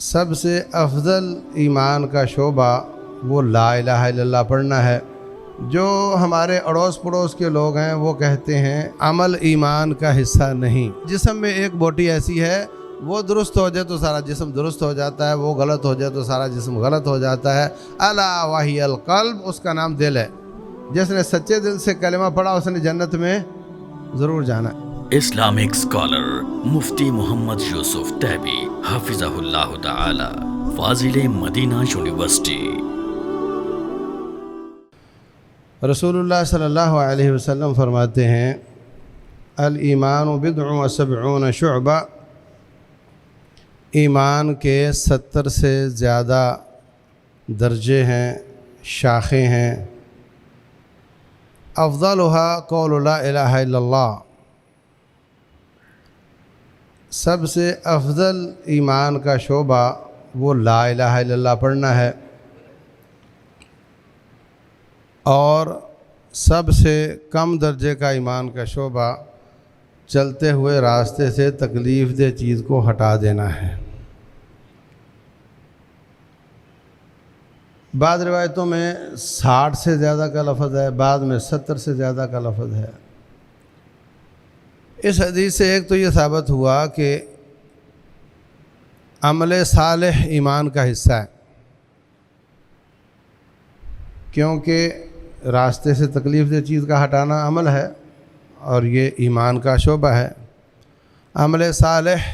سب سے افضل ایمان کا شعبہ وہ لا الہ الا اللہ پڑھنا ہے۔ جو ہمارے اڑوس پڑوس کے لوگ ہیں وہ کہتے ہیں عمل ایمان کا حصہ نہیں۔ جسم میں ایک بوٹی ایسی ہے، وہ درست ہو جائے تو سارا جسم درست ہو جاتا ہے، وہ غلط ہو جائے تو سارا جسم غلط ہو جاتا ہے۔ الا وہی القلب، اس کا نام دل ہے۔ جس نے سچے دل سے کلمہ پڑھا اس نے جنت میں ضرور جانا ہے۔ اسلامک اسکالر مفتی محمد یوسف تیبی حافظہ اللہ تعالی، فاضل مدینہ یونیورسٹی۔ رسول اللہ صلی اللہ علیہ وسلم فرماتے ہیں الایمان بضع و سبعون شعبہ، ایمان کے 70 سے زیادہ درجے ہیں، شاخیں ہیں۔ افضلها قول لا الہ الا اللہ، سب سے افضل ایمان کا شعبہ وہ لا الہ الا اللہ پڑھنا ہے، اور سب سے کم درجے کا ایمان کا شعبہ چلتے ہوئے راستے سے تکلیف دہ چیز کو ہٹا دینا ہے۔ بعض روایتوں میں 60 سے زیادہ کا لفظ ہے، بعض میں 70 سے زیادہ کا لفظ ہے۔ اس حدیث سے ایک تو یہ ثابت ہوا کہ عمل صالح ایمان کا حصہ ہے، کیونکہ راستے سے تکلیف دہ چیز کا ہٹانا عمل ہے اور یہ ایمان کا شعبہ ہے۔ عمل صالح،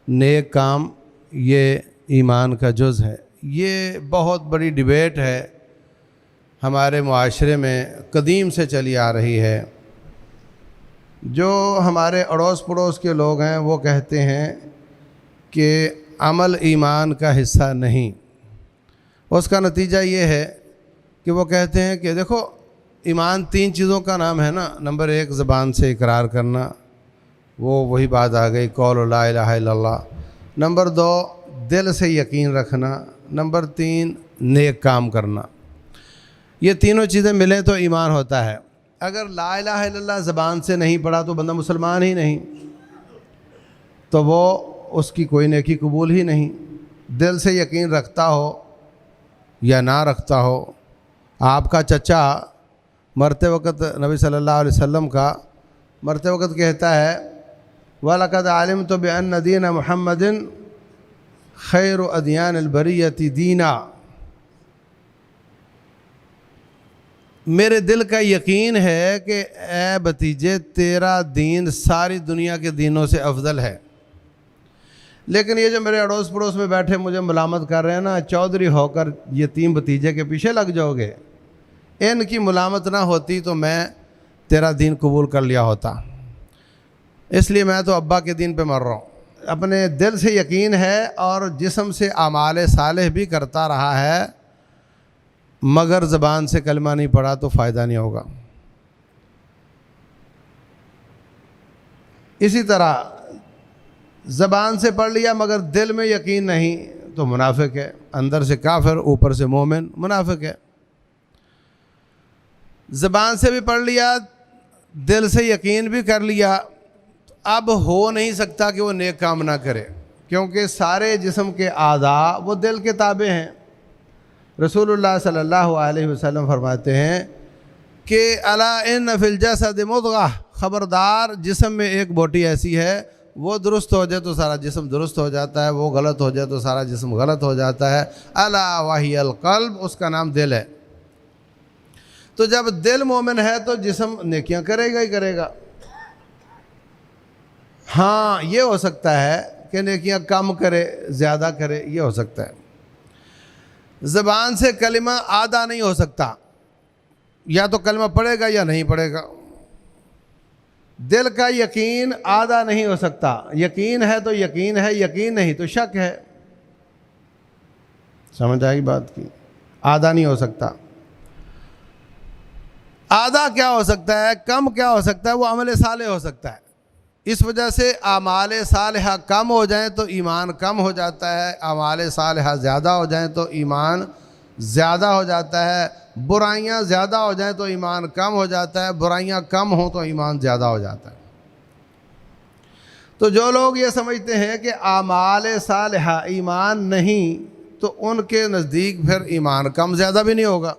نیک کام، یہ ایمان کا جز ہے۔ یہ بہت بڑی ڈیبیٹ ہے ہمارے معاشرے میں، قدیم سے چلی آ رہی ہے۔ جو ہمارے اڑوس پڑوس کے لوگ ہیں وہ کہتے ہیں کہ عمل ایمان کا حصہ نہیں۔ اس کا نتیجہ یہ ہے کہ وہ کہتے ہیں کہ دیکھو ایمان 3 چیزوں کا نام ہے نا۔ نمبر 1 زبان سے اقرار کرنا، وہی بات آ گئی قول لا الہ الا اللہ۔ نمبر 2 دل سے یقین رکھنا۔ نمبر 3 نیک کام کرنا۔ یہ تینوں چیزیں ملیں تو ایمان ہوتا ہے۔ اگر لا الہ الا اللہ زبان سے نہیں پڑھا تو بندہ مسلمان ہی نہیں، تو وہ اس کی کوئی نیکی قبول ہی نہیں۔ دل سے یقین رکھتا ہو یا نہ رکھتا ہو، آپ کا چچا مرتے وقت نبی صلی اللہ علیہ وسلم کا مرتے وقت کہتا ہے وَلَقَدْ عَلِمْتُ بِأَنَّ دِينَ مُحَمَّدٍ خَيْرُ أَدْيَانِ الْبَرِيَّةِ دِينًا، میرے دل کا یقین ہے کہ اے بھتیجے تیرا دین ساری دنیا کے دینوں سے افضل ہے۔ لیکن یہ جو میرے اڑوس پڑوس میں بیٹھے مجھے ملامت کر رہے ہیں نا، چودھری ہو کر یتیم بھتیجے کے پیچھے لگ جاؤ گے، ان کی ملامت نہ ہوتی تو میں تیرا دین قبول کر لیا ہوتا۔ اس لیے میں تو ابا کے دین پہ مر رہا ہوں۔ اپنے دل سے یقین ہے اور جسم سے اعمال صالح بھی کرتا رہا ہے، مگر زبان سے کلمہ نہیں پڑھا تو فائدہ نہیں ہوگا۔ اسی طرح زبان سے پڑھ لیا مگر دل میں یقین نہیں تو منافق ہے، اندر سے کافر اوپر سے مومن، منافق ہے۔ زبان سے بھی پڑھ لیا، دل سے یقین بھی کر لیا، اب ہو نہیں سکتا کہ وہ نیک کام نہ کرے، کیونکہ سارے جسم کے اعضاء وہ دل کے تابع ہیں۔ رسول اللہ صلی اللہ علیہ وسلم فرماتے ہیں کہ الا ان فی الجسد مضغہ، خبردار جسم میں ایک بوٹی ایسی ہے، وہ درست ہو جائے تو سارا جسم درست ہو جاتا ہے، وہ غلط ہو جائے تو سارا جسم غلط ہو جاتا ہے۔ الا وہی القلب، اس کا نام دل ہے۔ تو جب دل مومن ہے تو جسم نیکیاں کرے گا ہی کرے گا۔ ہاں یہ ہو سکتا ہے کہ نیکیاں کم کرے زیادہ کرے، یہ ہو سکتا ہے۔ زبان سے کلمہ آدھا نہیں ہو سکتا، یا تو کلمہ پڑھے گا یا نہیں پڑھے گا۔ دل کا یقین آدھا نہیں ہو سکتا، یقین ہے تو یقین ہے، یقین نہیں تو شک ہے۔ سمجھ آئی بات کی؟ آدھا نہیں ہو سکتا۔ آدھا کیا ہو سکتا ہے، کم کیا ہو سکتا ہے، وہ عمل صالح ہو سکتا ہے۔ اس وجہ سے اعمال صالحہ کم ہو جائیں تو ایمان کم ہو جاتا ہے، اعمال صالحہ زیادہ ہو جائیں تو ایمان زیادہ ہو جاتا ہے، برائیاں زیادہ ہو جائیں تو ایمان کم ہو جاتا ہے، برائیاں کم ہوں تو ایمان زیادہ ہو جاتا ہے۔ تو جو لوگ یہ سمجھتے ہیں کہ اعمال صالحہ ایمان نہیں، تو ان کے نزدیک پھر ایمان کم زیادہ بھی نہیں ہوگا،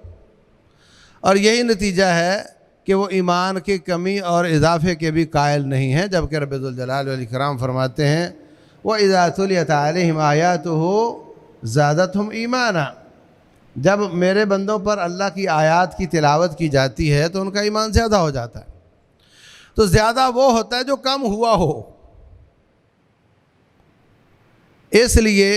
اور یہی نتیجہ ہے کہ وہ ایمان کی کمی اور اضافے کے بھی قائل نہیں ہیں، جبکہ رب ذوالجلال والاکرام فرماتے ہیں وَإِذَا تُلِيَتْ عَلَيْهِمْ آيَاتُهُ زَادَتْهُمْ ایمانا، جب میرے بندوں پر اللہ کی آیات کی تلاوت کی جاتی ہے تو ان کا ایمان زیادہ ہو جاتا ہے۔ تو زیادہ وہ ہوتا ہے جو کم ہوا ہو، اس لیے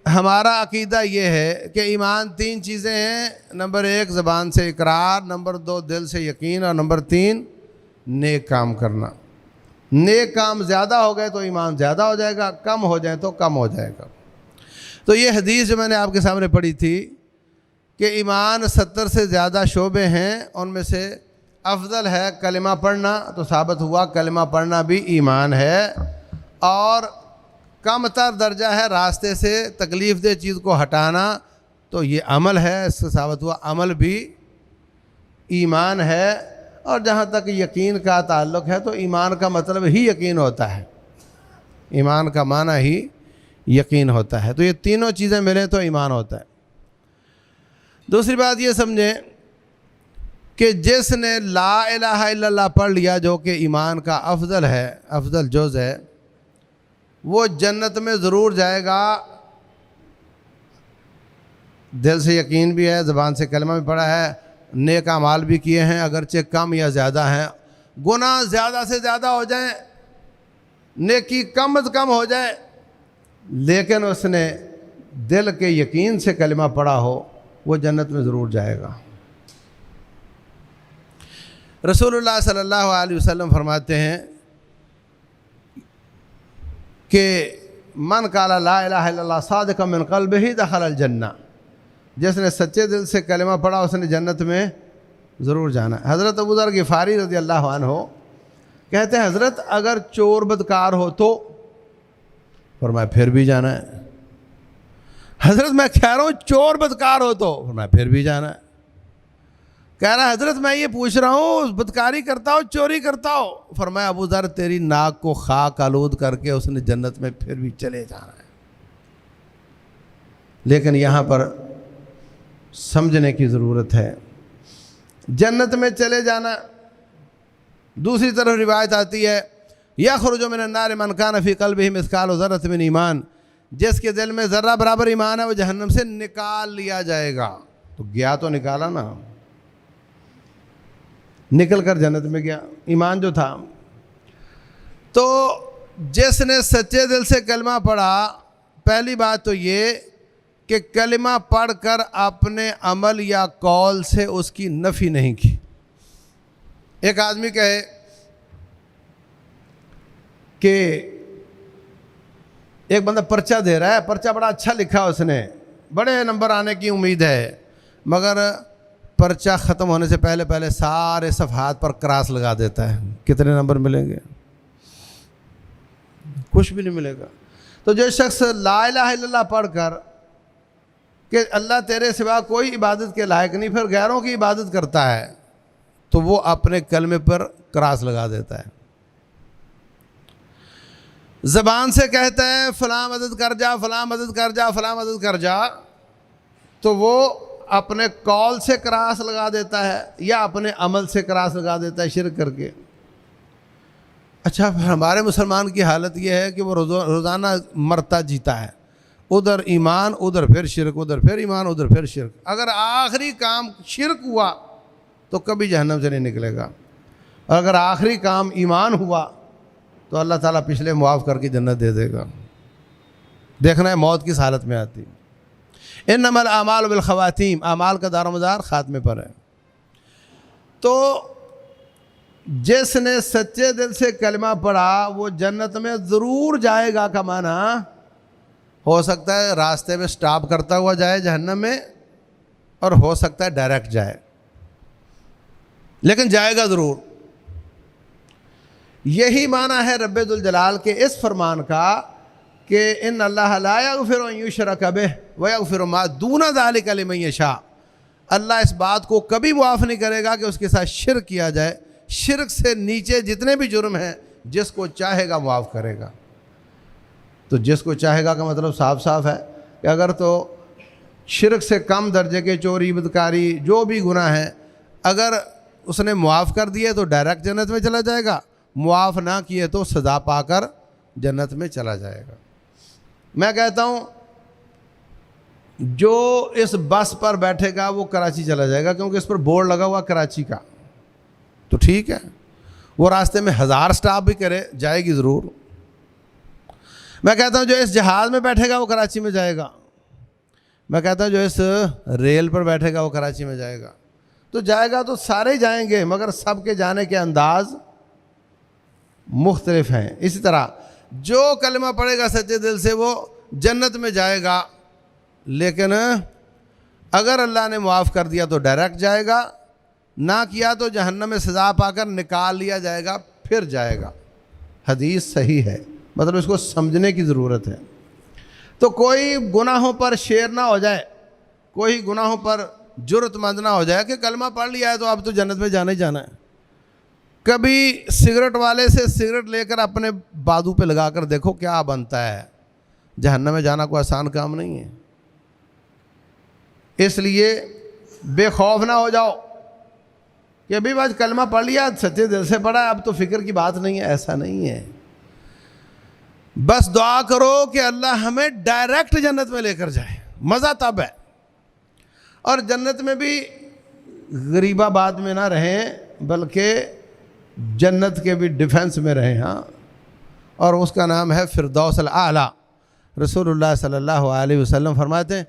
ہمارا عقیدہ یہ ہے کہ ایمان 3 چیزیں ہیں، نمبر 1 زبان سے اقرار، نمبر 2 دل سے یقین، اور نمبر 3 نیک کام کرنا۔ نیک کام زیادہ ہو گئے تو ایمان زیادہ ہو جائے گا، کم ہو جائے تو کم ہو جائے گا۔ تو یہ حدیث جو میں نے آپ کے سامنے پڑھی تھی کہ ایمان 70 سے زیادہ شعبے ہیں، ان میں سے افضل ہے کلمہ پڑھنا، تو ثابت ہوا کلمہ پڑھنا بھی ایمان ہے، اور کم تر درجہ ہے راستے سے تکلیف دہ چیز کو ہٹانا، تو یہ عمل ہے، اس سے ثابت ہوا عمل بھی ایمان ہے۔ اور جہاں تک یقین کا تعلق ہے تو ایمان کا مطلب ہی یقین ہوتا ہے، ایمان کا معنی ہی یقین ہوتا ہے، تو یہ تینوں چیزیں ملیں تو ایمان ہوتا ہے۔ دوسری بات یہ سمجھیں کہ جس نے لا الہ الا اللہ پڑھ لیا، جو کہ ایمان کا افضل ہے، افضل جز ہے، وہ جنت میں ضرور جائے گا۔ دل سے یقین بھی ہے، زبان سے کلمہ بھی پڑھا ہے، نیک اعمال بھی کیے ہیں، اگرچہ کم یا زیادہ ہیں، گناہ زیادہ سے زیادہ ہو جائیں، نیکی کم از کم ہو جائے، لیکن اس نے دل کے یقین سے کلمہ پڑھا ہو، وہ جنت میں ضرور جائے گا۔ رسول اللہ صلی اللہ علیہ وسلم فرماتے ہیں کہ من قال لا الہ الا اللہ صادقا من قلبہ دخل الجنہ، جس نے سچے دل سے کلمہ پڑھا اس نے جنت میں ضرور جانا ہے۔ حضرت ابو ذر غفاری رضی اللہ عنہ کہتے ہیں حضرت اگر چور بدکار ہو تو؟ فرمایا پھر بھی جانا ہے۔ حضرت میں کہہ رہا ہوں چور بدکار ہو تو؟ فرمایا پھر بھی جانا ہے۔ کہہ رہا حضرت میں یہ پوچھ رہا ہوں بدکاری کرتا ہو چوری کرتا ہو؟ فرمایا ابو ذر تیری ناک کو خاک آلود کر کے اس نے جنت میں پھر بھی چلے جانا ہے۔ لیکن یہاں پر سمجھنے کی ضرورت ہے، جنت میں چلے جانا۔ دوسری طرف روایت آتی ہے یخرج من النار من کان فی قلبہ مثقال ذرۃ من ایمان، جس کے دل میں ذرہ برابر ایمان ہے وہ جہنم سے نکال لیا جائے گا۔ تو گیا تو نکالا نا، نکل کر جنت میں گیا، ایمان جو تھا۔ تو جس نے سچے دل سے کلمہ پڑھا، پہلی بات تو یہ کہ کلمہ پڑھ کر اپنے عمل یا قول سے اس کی نفی نہیں کی۔ ایک آدمی کہے کہ ایک بندہ پرچہ دے رہا ہے، پرچہ بڑا اچھا لکھا اس نے، بڑے نمبر آنے کی امید ہے، مگر پرچہ ختم ہونے سے پہلے پہلے سارے صفحات پر کراس لگا دیتا ہے، کتنے نمبر ملیں گے؟ کچھ بھی نہیں ملے گا۔ تو جو شخص لا الہ الا اللہ پڑھ کر کہ اللہ تیرے سوا کوئی عبادت کے لائق نہیں، پھر غیروں کی عبادت کرتا ہے، تو وہ اپنے کلمے پر کراس لگا دیتا ہے۔ زبان سے کہتا ہے فلاں مدد کر جا، فلاں مدد کر جا، فلاں مدد کر جا، تو وہ اپنے قول سے کراس لگا دیتا ہے یا اپنے عمل سے کراس لگا دیتا ہے شرک کر کے۔ اچھا پھر ہمارے مسلمان کی حالت یہ ہے کہ وہ روزانہ مرتا جیتا ہے، ادھر ایمان ادھر پھر شرک، ادھر پھر ایمان ادھر پھر شرک۔ اگر آخری کام شرک ہوا تو کبھی جہنم سے نہیں نکلے گا، اور اگر آخری کام ایمان ہوا تو اللہ تعالیٰ پچھلے معاف کر کے جنت دے دے گا۔ دیکھنا ہے موت کس حالت میں آتی۔ انما الاعمال بالخواتیم، اعمال کا دار و مدار خاتمے پر ہے۔ تو جس نے سچے دل سے کلمہ پڑھا وہ جنت میں ضرور جائے گا کا معنی ہو سکتا ہے راستے میں سٹاپ کرتا ہوا جائے جہنم میں، اور ہو سکتا ہے ڈائریکٹ جائے، لیکن جائے گا ضرور۔ یہی معنی ہے رب ذوالجلال کے اس فرمان کا کہ ان اللہ لا یغفر ان یشرک بہ ویغفر ما دون ذلک لمن یشاء، اللہ اس بات کو کبھی معاف نہیں کرے گا کہ اس کے ساتھ شرک کیا جائے، شرک سے نیچے جتنے بھی جرم ہیں جس کو چاہے گا معاف کرے گا۔ تو جس کو چاہے گا کا مطلب صاف صاف ہے کہ اگر تو شرک سے کم درجے کے چوری بدکاری جو بھی گناہ ہیں اگر اس نے معاف کر دیے تو ڈائریکٹ جنت میں چلا جائے گا، معاف نہ کیے تو سزا پا کر جنت میں چلا جائے گا۔ میں کہتا ہوں جو اس بس پر بیٹھے گا وہ کراچی چلا جائے گا، کیونکہ اس پر بورڈ لگا ہوا کراچی کا، تو ٹھیک ہے، وہ راستے میں 1000 سٹاپ بھی کرے جائے گی ضرور۔ میں کہتا ہوں جو اس جہاز میں بیٹھے گا وہ کراچی میں جائے گا، میں کہتا ہوں جو اس ریل پر بیٹھے گا وہ کراچی میں جائے گا، تو جائے گا تو سارے جائیں گے، مگر سب کے جانے کے انداز مختلف ہیں۔ اسی طرح جو کلمہ پڑھے گا سچے دل سے وہ جنت میں جائے گا، لیکن اگر اللہ نے معاف کر دیا تو ڈائریکٹ جائے گا، نہ کیا تو جہنم میں سزا پا کر نکال لیا جائے گا، پھر جائے گا۔ حدیث صحیح ہے، مطلب اس کو سمجھنے کی ضرورت ہے۔ تو کوئی گناہوں پر شیر نہ ہو جائے، کوئی گناہوں پر جرت مند نہ ہو جائے کہ کلمہ پڑھ لیا ہے تو اب تو جنت میں جانا ہی جانا ہے۔ کبھی سگریٹ والے سے سگریٹ لے کر اپنے بازو پہ لگا کر دیکھو کیا بنتا ہے، جہنم میں جانا کوئی آسان کام نہیں ہے۔ اس لیے بے خوف نہ ہو جاؤ کہ ابھی بس کلمہ پڑھ لیا، سچے دل سے پڑھا، اب تو فکر کی بات نہیں ہے، ایسا نہیں ہے۔ بس دعا کرو کہ اللہ ہمیں ڈائریکٹ جنت میں لے کر جائے، مزہ تب ہے۔ اور جنت میں بھی غریب آباد میں نہ رہیں بلکہ جنت کے بھی ڈیفنس میں رہیں، ہاں، اور اس کا نام ہے فردوس الاعلیٰ۔ رسول اللہ صلی اللہ علیہ وسلم فرماتے ہیں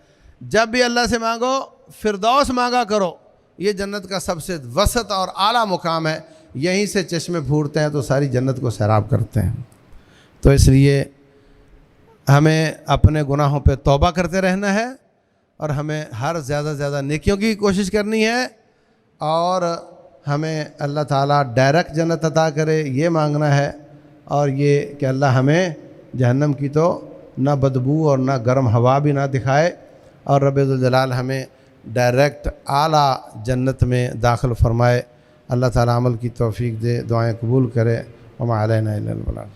جب بھی اللہ سے مانگو فردوس مانگا کرو، یہ جنت کا سب سے وسط اور اعلیٰ مقام ہے، یہیں سے چشمے پھوٹتے ہیں تو ساری جنت کو سیراب کرتے ہیں۔ تو اس لیے ہمیں اپنے گناہوں پہ توبہ کرتے رہنا ہے اور ہمیں ہر زیادہ سے زیادہ نیکیوں کی کوشش کرنی ہے، اور ہمیں اللہ تعالیٰ ڈائریکٹ جنت عطا کرے یہ مانگنا ہے، اور یہ کہ اللہ ہمیں جہنم کی تو نہ بدبو اور نہ گرم ہوا بھی نہ دکھائے، اور رب ذوالجلال ہمیں ڈائریکٹ اعلیٰ جنت میں داخل فرمائے۔ اللہ تعالیٰ عمل کی توفیق دے، دعائیں قبول کرے۔ وما علینا الا البلاغ۔